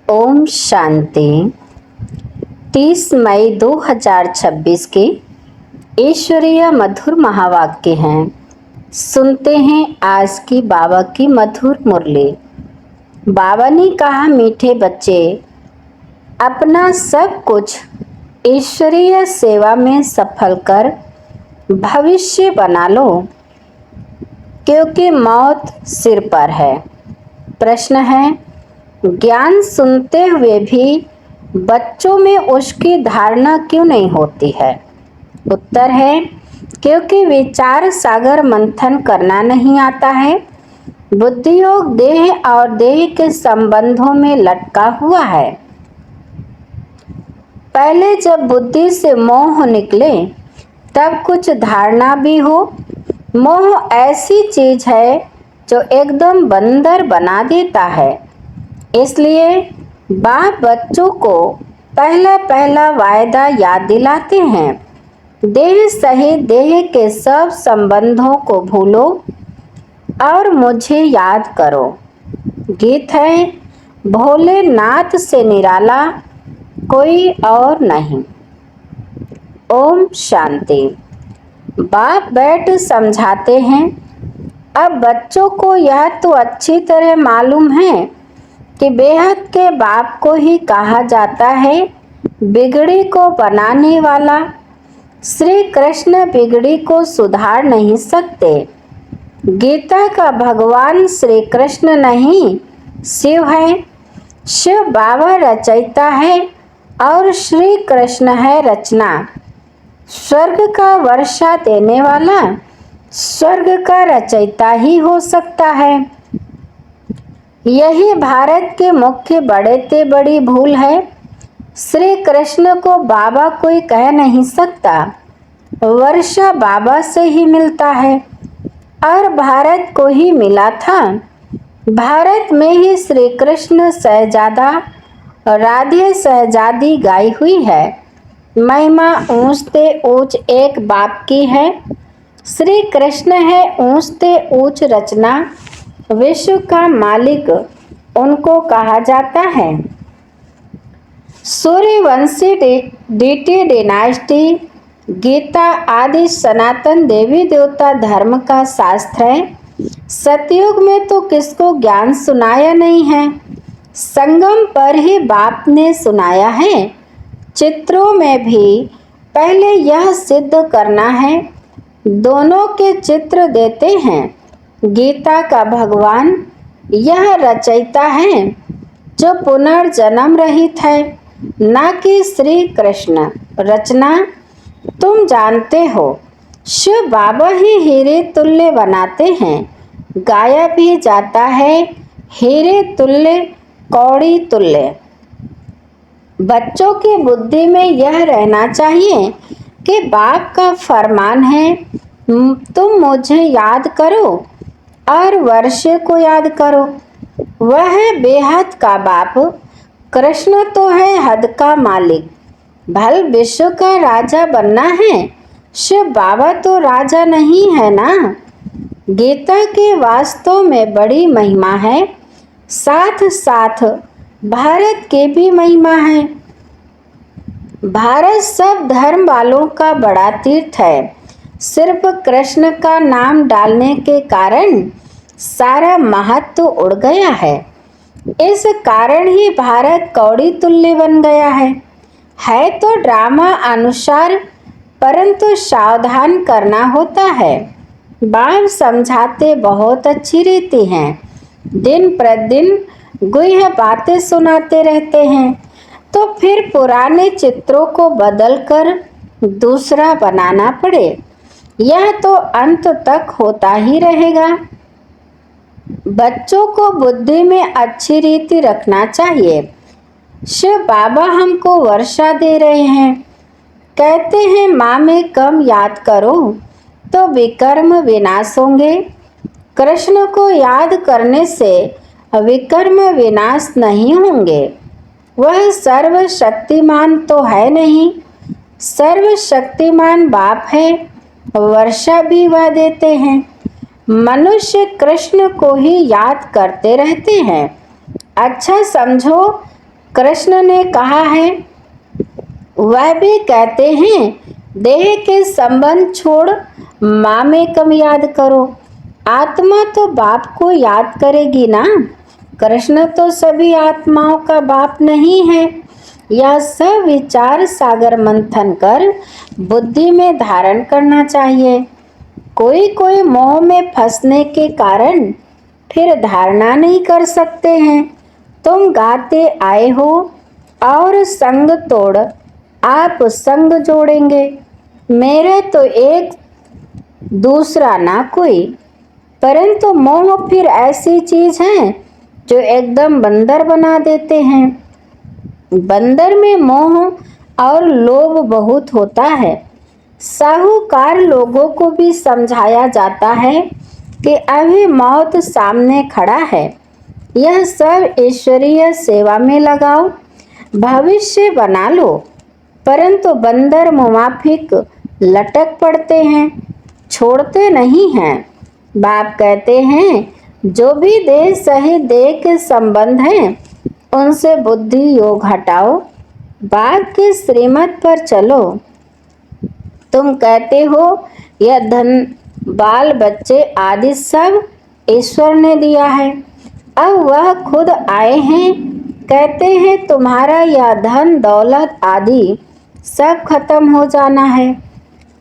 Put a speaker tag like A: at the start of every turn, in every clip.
A: ओम शांति। 30 मई 2026 के ईश्वरीय मधुर महावाक्य हैं। सुनते हैं आज की बाबा की मधुर मुरली। बाबा ने कहा, मीठे बच्चे, अपना सब कुछ ईश्वरीय सेवा में सफल कर भविष्य बना लो, क्योंकि मौत सिर पर है। प्रश्न है, ज्ञान सुनते हुए भी बच्चों में उसकी धारणा क्यों नहीं होती है? उत्तर है, क्योंकि विचार सागर मंथन करना नहीं आता है। बुद्धि योग देह और देह के संबंधों में लटका हुआ है। पहले जब बुद्धि से मोह निकले तब कुछ धारणा भी हो। मोह ऐसी चीज है जो एकदम बंदर बना देता है। इसलिए बाप बच्चों को पहला पहला वायदा याद दिलाते हैं। देह सहित देह के सब संबंधों को भूलो और मुझे याद करो। गीत है, भोलेनाथ से निराला कोई और नहीं। ओम शांति। बाप बैठ समझाते हैं। अब बच्चों को यह तो अच्छी तरह मालूम है कि बेहद के बाप को ही कहा जाता है बिगड़ी को बनाने वाला। श्री कृष्ण बिगड़ी को सुधार नहीं सकते। गीता का भगवान श्री कृष्ण नहीं, शिव है। शिव बाबा रचयिता है और श्री कृष्ण है रचना। स्वर्ग का वर्षा देने वाला स्वर्ग का रचयिता ही हो सकता है। यही भारत के मुख्य बड़े ते बड़ी भूल है। श्री कृष्ण को बाबा कोई कह नहीं सकता। वर्षा बाबा से ही मिलता है और भारत को ही मिला था। भारत में ही श्री कृष्ण सहजादा राधे सहजादी गाई हुई है। महिमा ऊंचते ऊंच एक बाप की है। श्री कृष्ण है ऊंचते ऊंच रचना। विश्व का मालिक उनको कहा जाता है। सूर्यवंशी डीटी डिनास्टी गीता आदि सनातन देवी देवता धर्म का शास्त्र है। सतयुग में तो किसको ज्ञान सुनाया नहीं है, संगम पर ही बाप ने सुनाया है। चित्रों में भी पहले यह सिद्ध करना है। दोनों के चित्र देते हैं। गीता का भगवान यह रचयिता है जो पुनर्जन्म रहित है, ना कि श्री कृष्ण रचना। तुम जानते हो, शिव बाबा ही हीरे तुल्य बनाते हैं। गाया भी जाता है, हीरे तुल्य कौड़ी तुल्य। बच्चों की बुद्धि में यह रहना चाहिए कि बाप का फरमान है, तुम मुझे याद करो और वर्षे को याद करो। वह है बेहद का बाप। कृष्ण तो है हद का मालिक। भल विश्व का राजा बनना है, शिव बाबा तो राजा नहीं है ना। गीता के वास्तव में बड़ी महिमा है, साथ साथ भारत के भी महिमा है। भारत सब धर्म वालों का बड़ा तीर्थ है। सिर्फ कृष्ण का नाम डालने के कारण सारा महत्व उड़ गया है। इस कारण ही भारत कौड़ी तुल्य बन गया है तो ड्रामा अनुसार, परंतु सावधान करना होता है। बाप समझाते बहुत अच्छी रीति हैं। दिन प्रतिदिन गुह्य बातें सुनाते रहते हैं, तो फिर पुराने चित्रों को बदलकर दूसरा बनाना पड़े, यह तो अंत तक होता ही रहेगा। बच्चों को बुद्धि में अच्छी रीति रखना चाहिए। शिव बाबा हमको वर्षा दे रहे हैं। कहते हैं माँ में कम याद करो तो विकर्म विनाश होंगे। कृष्ण को याद करने से विकर्म विनाश नहीं होंगे। वह सर्वशक्तिमान तो है नहीं, सर्वशक्तिमान बाप है। वर्षा भी वह देते हैं। मनुष्य कृष्ण को ही याद करते रहते हैं। अच्छा समझो, कृष्ण ने कहा है। वह भी कहते हैं देह के संबंध छोड़ मामेकम याद करो। आत्मा तो बाप को याद करेगी ना। कृष्ण तो सभी आत्माओं का बाप नहीं है। यह सब विचार सागर मंथन कर बुद्धि में धारण करना चाहिए। कोई कोई मोह में फंसने के कारण फिर धारणा नहीं कर सकते हैं। तुम गाते आए हो और संग तोड़ आप संग जोड़ेंगे। मेरे तो एक दूसरा ना कोई। परंतु मोह फिर ऐसी चीज है जो एकदम बंदर बना देते हैं। बंदर में मोह और लोभ बहुत होता है। साहूकार लोगों को भी समझाया जाता है कि अभी मौत सामने खड़ा है। यह सब ईश्वरीय सेवा में लगाओ, भविष्य बना लो। परंतु बंदर मुनाफिक लटक पड़ते हैं, छोड़ते नहीं हैं। बाप कहते हैं जो भी देह सही देह के संबंध हैं उनसे बुद्धि योग हटाओ, बाप के श्रीमत पर चलो। तुम कहते हो यह धन बाल बच्चे आदि सब ईश्वर ने दिया है। अब वह खुद आए हैं, कहते हैं तुम्हारा यह धन दौलत आदि सब खत्म हो जाना है।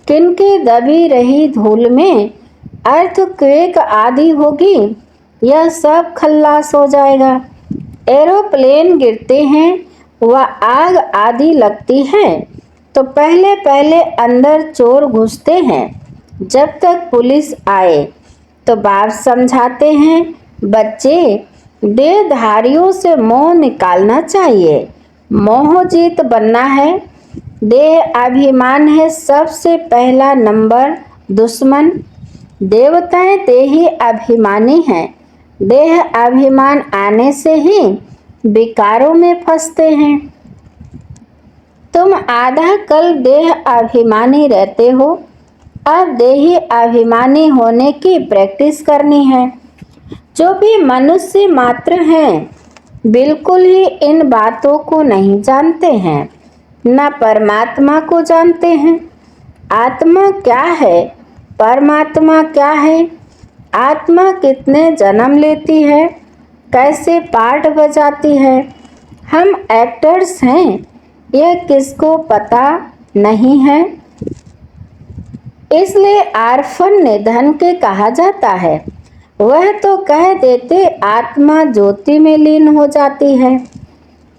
A: किनकी दबी रही धूल में अर्थक्वेक आदि होगी, यह सब खल्लास हो जाएगा। एरोप्लेन गिरते हैं, वह आग आदि लगती है तो पहले पहले अंदर चोर घुसते हैं। जब तक पुलिस आए तो बाप समझाते हैं बच्चे देहधारियों से मोह निकालना चाहिए। मोह जीत बनना है। देह अभिमान है सबसे पहला नंबर दुश्मन। देवताएं देही अभिमानी हैं। देह अभिमान आने से ही विकारों में फंसते हैं। तुम आधा कल देह अभिमानी रहते हो, अब देही अभिमानी होने की प्रैक्टिस करनी है। जो भी मनुष्य मात्र हैं बिल्कुल ही इन बातों को नहीं जानते हैं, न परमात्मा को जानते हैं। आत्मा क्या है, परमात्मा क्या है, आत्मा कितने जन्म लेती है, कैसे पाठ बजाती है। हम एक्टर्स हैं, यह किसको पता नहीं है। इसलिए आर्फन निधन के कहा जाता है। वह तो कह देते आत्मा ज्योति में लीन हो जाती है,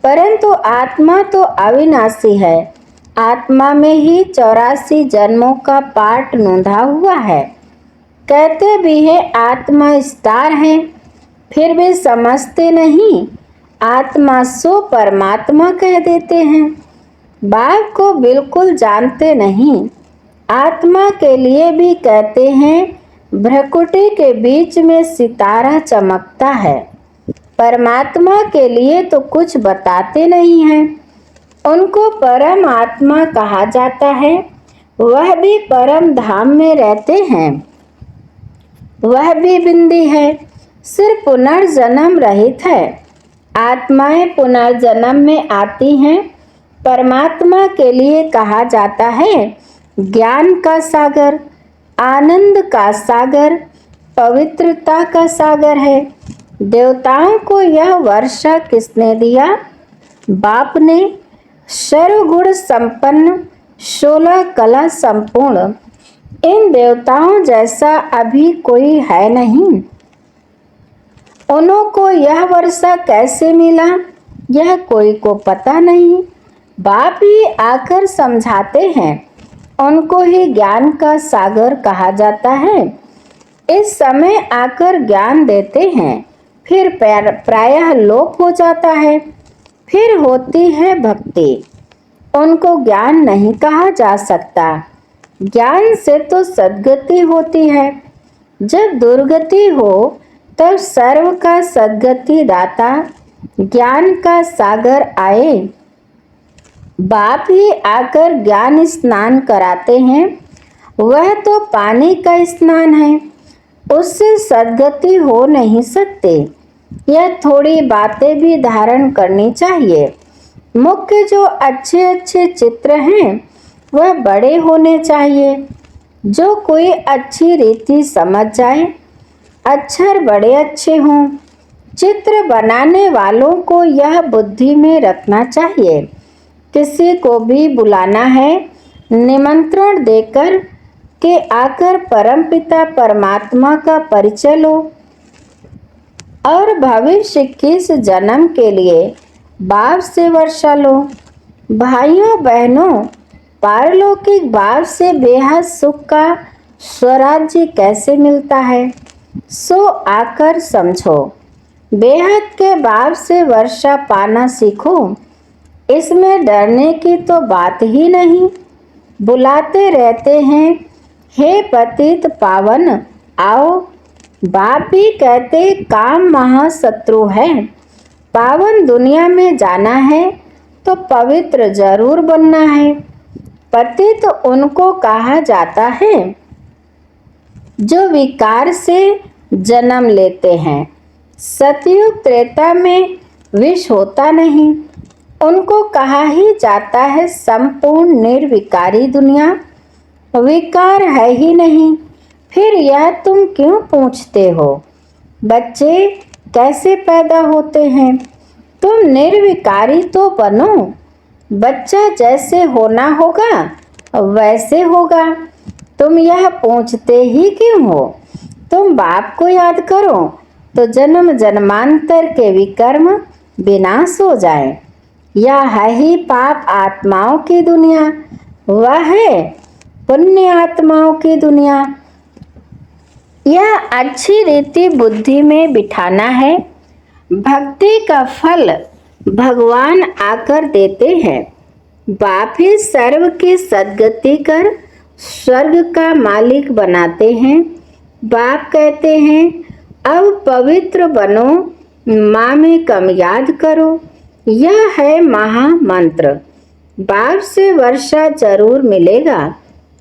A: परंतु आत्मा तो अविनाशी है। आत्मा में ही 84 जन्मों का पाठ नोंधा हुआ है। कहते भी है आत्मा स्टार है, फिर भी समझते नहीं। आत्मा सो परमात्मा कह देते हैं। बाप को बिल्कुल जानते नहीं। आत्मा के लिए भी कहते हैं भ्रकुटी के बीच में सितारा चमकता है। परमात्मा के लिए तो कुछ बताते नहीं हैं। उनको परम आत्मा कहा जाता है। वह भी परम धाम में रहते हैं। वह भी बिंदी है, सिर्फ पुनर्जन्म रहित है। आत्माएं पुनर्जन्म में आती हैं। परमात्मा के लिए कहा जाता है ज्ञान का सागर, आनंद का सागर, पवित्रता का सागर है। देवताओं को यह वर्षा किसने दिया? बाप ने। सर्वगुण संपन्न 16 कला संपूर्ण इन देवताओं जैसा अभी कोई है नहीं। उन्हों को यह वर्षा कैसे मिला, यह कोई को पता नहीं। बाप ही आकर समझाते हैं। उनको ही ज्ञान का सागर कहा जाता है। इस समय आकर ज्ञान देते हैं, फिर प्रायः लोप हो जाता है। फिर होती है भक्ति। उनको ज्ञान नहीं कहा जा सकता। ज्ञान से तो सद्गति होती है। जब दुर्गति हो तब सर्व का सद्गति दाता ज्ञान का सागर आए। बाप ही आकर ज्ञान स्नान कराते हैं। वह तो पानी का स्नान है, उससे सद्गति हो नहीं सकते। यह थोड़ी बातें भी धारण करनी चाहिए। मुख्य जो अच्छे अच्छे चित्र हैं वह बड़े होने चाहिए। जो कोई अच्छी रीति समझ जाए, अक्षर बड़े अच्छे हों। चित्र बनाने वालों को यह बुद्धि में रखना चाहिए, किसी को भी बुलाना है, निमंत्रण देकर के आकर परमपिता परमात्मा का परिचय लो और भविष्य के इस जन्म के लिए बाप से वर्षा लो। भाइयों बहनों, पारलौकिक बाप से बेहद सुख का स्वराज्य कैसे मिलता है, सो आकर समझो। बेहद के बाप से वर्षा पाना सीखो, इसमें डरने की तो बात ही नहीं। बुलाते रहते हैं, हे पतित पावन आओ। बाप भी कहते काम महाशत्रु है। पावन दुनिया में जाना है तो पवित्र जरूर बनना है। पतित उनको कहा जाता है जो विकार से जन्म लेते हैं। सतयुग त्रेता में विष होता नहीं, उनको कहा ही जाता है संपूर्ण निर्विकारी दुनिया। विकार है ही नहीं, फिर यह तुम क्यों पूछते हो? बच्चे कैसे पैदा होते हैं? तुम निर्विकारी तो बनो। बच्चा जैसे होना होगा वैसे होगा। तुम यह पूछते ही क्यों हो? तुम बाप को याद करो तो जन्म जन्मांतर के विकर्म विनाश हो जाए। यह है ही पाप आत्माओं की दुनिया, वह है पुण्य आत्माओं की दुनिया। यह अच्छी रीति बुद्धि में बिठाना है। भक्ति का फल भगवान आकर देते हैं। बाप ही सर्व की सद्गति कर स्वर्ग का मालिक बनाते हैं। बाप कहते हैं अब पवित्र बनो, माँ में कम याद करो। यह है महामंत्र। बाप से वर्षा जरूर मिलेगा।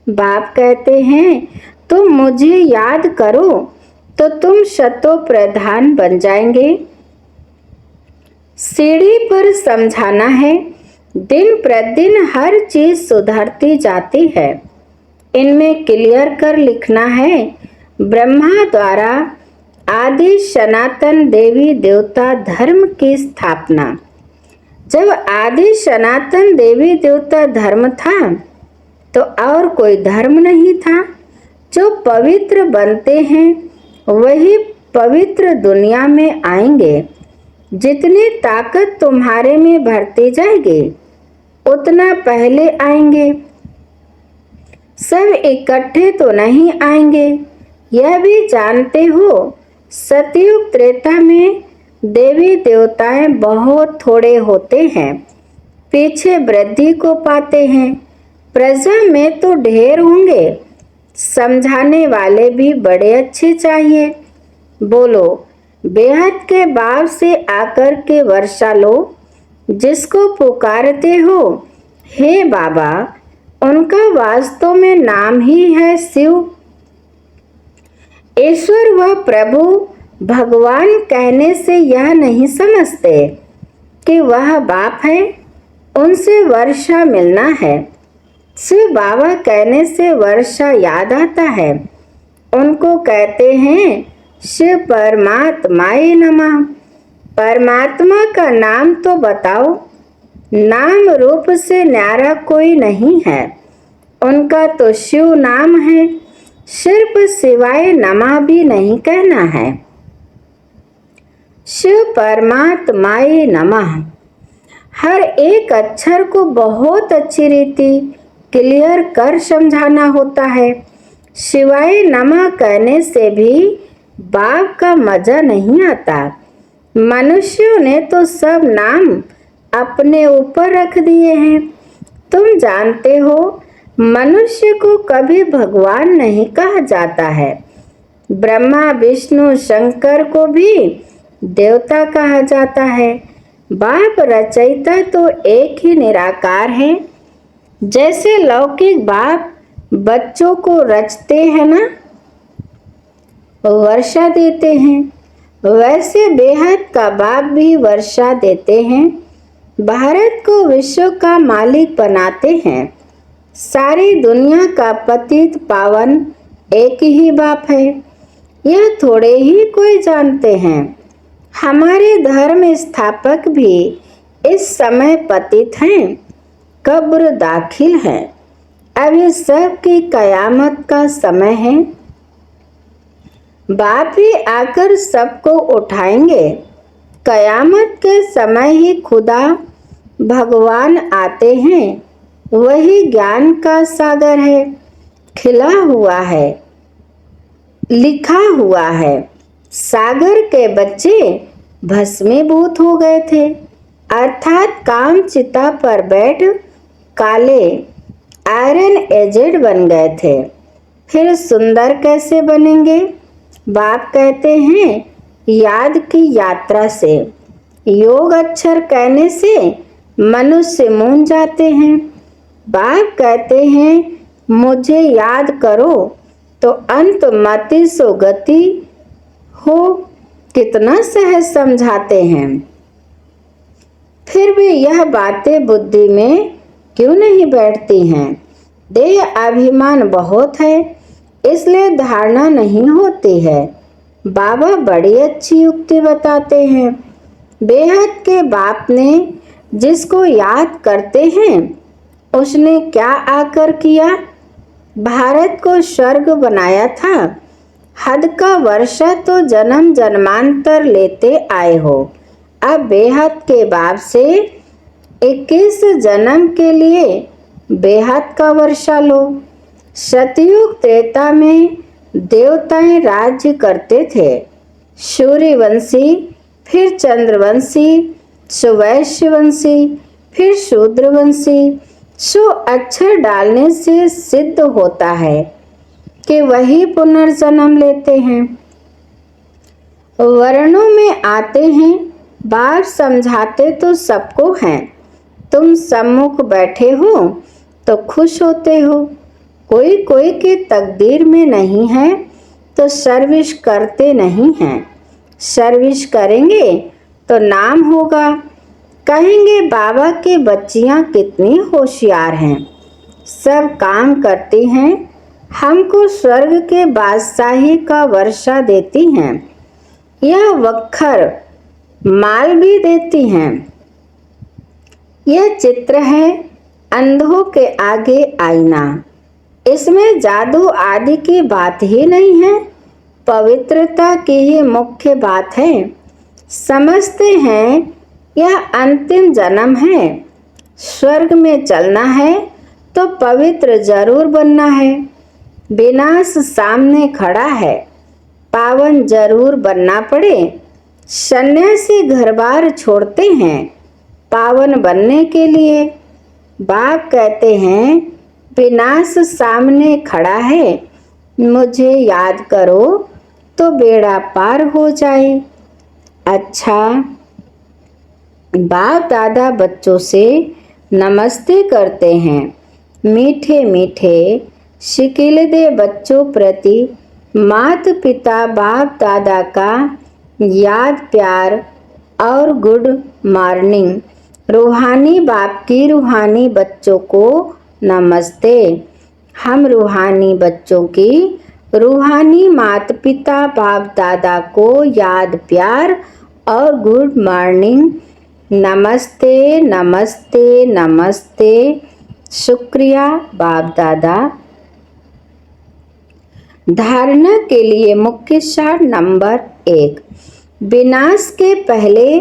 A: बाप कहते हैं तुम मुझे याद करो तो तुम शतो प्रधान बन जाएंगे। सीढ़ी पर समझाना है, दिन प्रतिदिन हर चीज सुधरती जाती है। इनमें क्लियर कर लिखना है, ब्रह्मा द्वारा आदि सनातन देवी देवता धर्म की स्थापना। जब आदि सनातन देवी देवता धर्म था तो और कोई धर्म नहीं था। जो पवित्र बनते हैं वही पवित्र दुनिया में आएंगे। जितनी ताकत तुम्हारे में भरती जाएगी उतना पहले आएंगे। सब इकट्ठे तो नहीं आएंगे, यह भी जानते हो। सतयुग त्रेता में देवी देवताएं बहुत थोड़े होते हैं, पीछे वृद्धि को पाते हैं। प्रजा में तो ढेर होंगे, समझाने वाले भी बड़े अच्छे चाहिए। बोलो बेहद के बाप से आकर के वर्षा लो। जिसको पुकारते हो हे बाबा, उनका वास्तव में नाम ही है शिव। ईश्वर व प्रभु भगवान कहने से यह नहीं समझते कि वह बाप है, उनसे वर्षा मिलना है। शिव बाबा कहने से वर्षा याद आता है। उनको कहते हैं शिव परमात्माए नमः। परमात्मा का नाम तो बताओ। नाम रूप से न्यारा कोई नहीं है, उनका तो शिव नाम है। सिर्फ सिवाय नमः भी नहीं कहना है। शिव परमात्माए नमः। हर एक अक्षर को बहुत अच्छी रीति क्लियर कर समझाना होता है। शिवाय नमः कहने से भी बाप का मजा नहीं आता। मनुष्यों ने तो सब नाम अपने ऊपर रख दिए हैं। तुम जानते हो मनुष्य को कभी भगवान नहीं कहा जाता है। ब्रह्मा विष्णु शंकर को भी देवता कहा जाता है। बाप रचयिता तो एक ही निराकार है। जैसे लौकिक बाप बच्चों को रचते हैं ना, वर्षा देते हैं, वैसे बेहद का बाप भी वर्षा देते हैं। भारत को विश्व का मालिक बनाते हैं। सारी दुनिया का पतित पावन एक ही बाप है, यह थोड़े ही कोई जानते हैं। हमारे धर्म स्थापक भी इस समय पतित हैं, कब्र दाखिल हैं। अभी सबकी कयामत का समय है। बाप ही आकर सबको उठाएंगे। कयामत के समय ही खुदा भगवान आते हैं। वही ज्ञान का सागर है, खिला हुआ है, लिखा हुआ है। सागर के बच्चे भस्मीभूत हो गए थे, अर्थात काम चिता पर बैठ काले आयरन एजेड बन गए थे। फिर सुंदर कैसे बनेंगे? बाप कहते हैं याद की यात्रा से। योग अक्षर कहने से मनुष्य मूंझ जाते हैं। बाप कहते हैं मुझे याद करो तो अंत मति सो गति हो। कितना सहज समझाते हैं। फिर भी यह बातें बुद्धि में क्यों नहीं बैठती हैं? देह अभिमान बहुत है, इसलिए धारणा नहीं होती है। बाबा बड़ी अच्छी युक्ति बताते हैं। बेहद के बाप ने जिसको याद करते हैं उसने क्या आकर किया? भारत को स्वर्ग बनाया था। हद का वर्षा तो जन्म जन्मांतर लेते आए हो। अब बेहद के बाप से 21 जन्म के लिए बेहद का वर्षा लो। सतयुग त्रेता में देवताएं राज्य करते थे। सूर्यवंशी, फिर चंद्रवंशी, सुवैश्यवंशी, फिर शूद्रवंशी। सो अक्षर डालने से सिद्ध होता है कि वही पुनर्जन्म लेते हैं। वर्णों में आते हैं। बाप समझाते तो सबको हैं। तुम सम्मुख बैठे हो तो खुश होते हो। कोई कोई के तकदीर में नहीं है तो सर्विस करते नहीं हैं। सर्विस करेंगे तो नाम होगा। कहेंगे बाबा की बच्चियां कितनी होशियार हैं, सब काम करती हैं, हमको स्वर्ग के बादशाही का वर्षा देती हैं। यह वक्खर माल भी देती हैं। यह चित्र है अंधों के आगे आईना। इसमें जादू आदि की बात ही नहीं है, पवित्रता की ही मुख्य बात है। समझते हैं यह अंतिम जन्म है। स्वर्ग में चलना है तो पवित्र जरूर बनना है। विनाश सामने खड़ा है, पावन जरूर बनना पड़े। सन्यासी घर बार छोड़ते हैं पावन बनने के लिए। बाप कहते हैं विनाश सामने खड़ा है, मुझे याद करो तो बेड़ा पार हो जाए। अच्छा, बाप दादा बच्चों से नमस्ते करते हैं। मीठे मीठे शिकिलदे बच्चों प्रति माता पिता बाप दादा का याद प्यार और गुड मॉर्निंग। रूहानी बाप की रूहानी बच्चों को नमस्ते। हम रूहानी बच्चों की रूहानी माता पिता बाप दादा को याद प्यार और गुड मॉर्निंग। नमस्ते नमस्ते नमस्ते। शुक्रिया बाप दादा। धारणा के लिए मुख्य सार नंबर 1, विनाश के पहले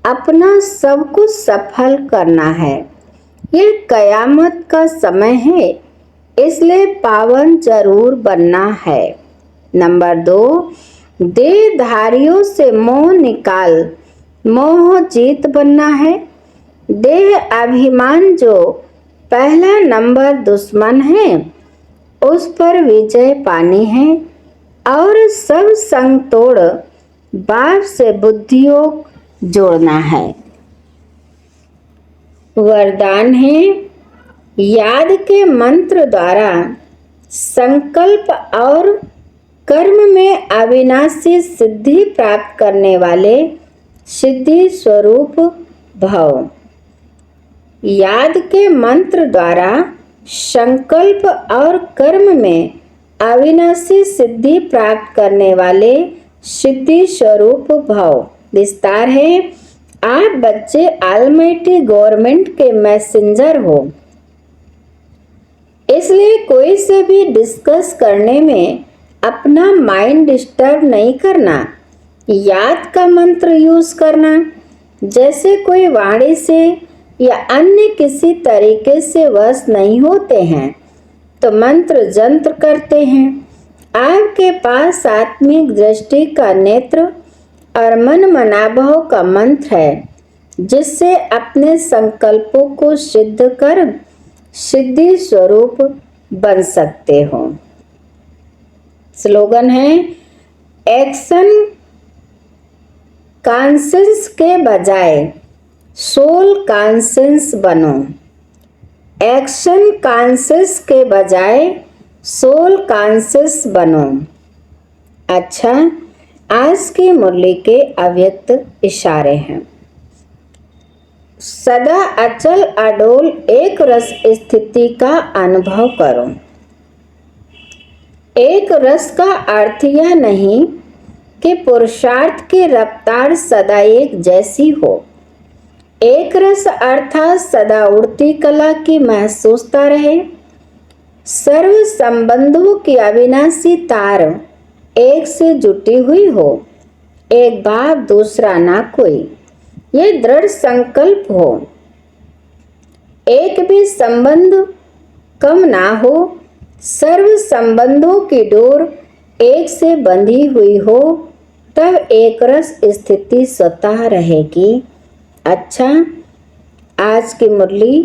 A: अपना सब कुछ सफल करना है। यह कयामत का समय है, इसलिए पावन जरूर बनना है। नंबर 2, देहधारियों से मोह निकाल मोह जीत बनना है। देह अभिमान जो पहला नंबर दुश्मन है, उस पर विजय पानी है और सब संग तोड़ बाप से बुद्धियोग जोड़ना है। वरदान है याद के मंत्र द्वारा संकल्प और कर्म में अविनाशी सिद्धि प्राप्त करने वाले सिद्धि स्वरूप भव। याद के मंत्र द्वारा संकल्प और कर्म में अविनाशी सिद्धि प्राप्त करने वाले सिद्धि स्वरूप भव। विस्तार है, आप बच्चे ऑलमाइटी गवर्नमेंट के मैसेंजर हो, इसलिए कोई से भी डिस्कस करने में अपना माइंड डिस्टर्ब नहीं करना, याद का मंत्र यूज करना। जैसे कोई वाणी से या अन्य किसी तरीके से वश नहीं होते हैं तो मंत्र जंत्र करते हैं। आपके पास आत्मिक दृष्टि का नेत्र और मन मनाभाव का मंत्र है, जिससे अपने संकल्पों को सिद्ध कर सिद्धि स्वरूप बन सकते हो। स्लोगन है, एक्शन कॉन्शियस के बजाय सोल कॉन्शियस बनो। एक्शन कॉन्शियस के बजाय सोल कॉन्शियस बनो। अच्छा, आज की मुरली के अव्यक्त इशारे हैं। सदा अचल अडोल एक रस स्थिति का अनुभव करो। एक रस का अर्थ यह नहीं कि पुरुषार्थ की रफ्तार सदा एक जैसी हो। एक रस अर्थात सदा उड़ती कला की महसूसता रहे। सर्व संबंधों की अविनाशी तार एक से जुटी हुई हो, एक बाप दूसरा ना कोई, ये दृढ़ संकल्प हो। एक भी संबंध कम ना हो, सर्व संबंधों की डोर एक से बंधी हुई हो, तब एक रस स्थिति स्वतः रहेगी। अच्छा, आज की मुरली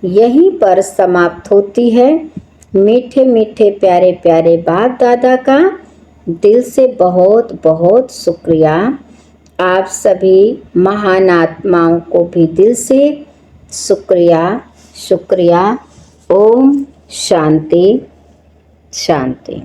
A: यहीं पर समाप्त होती है। मीठे मीठे प्यारे प्यारे बाप दादा का दिल से बहुत बहुत शुक्रिया। आप सभी महान आत्माओं को भी दिल से शुक्रिया शुक्रिया। ओम शांति शांति।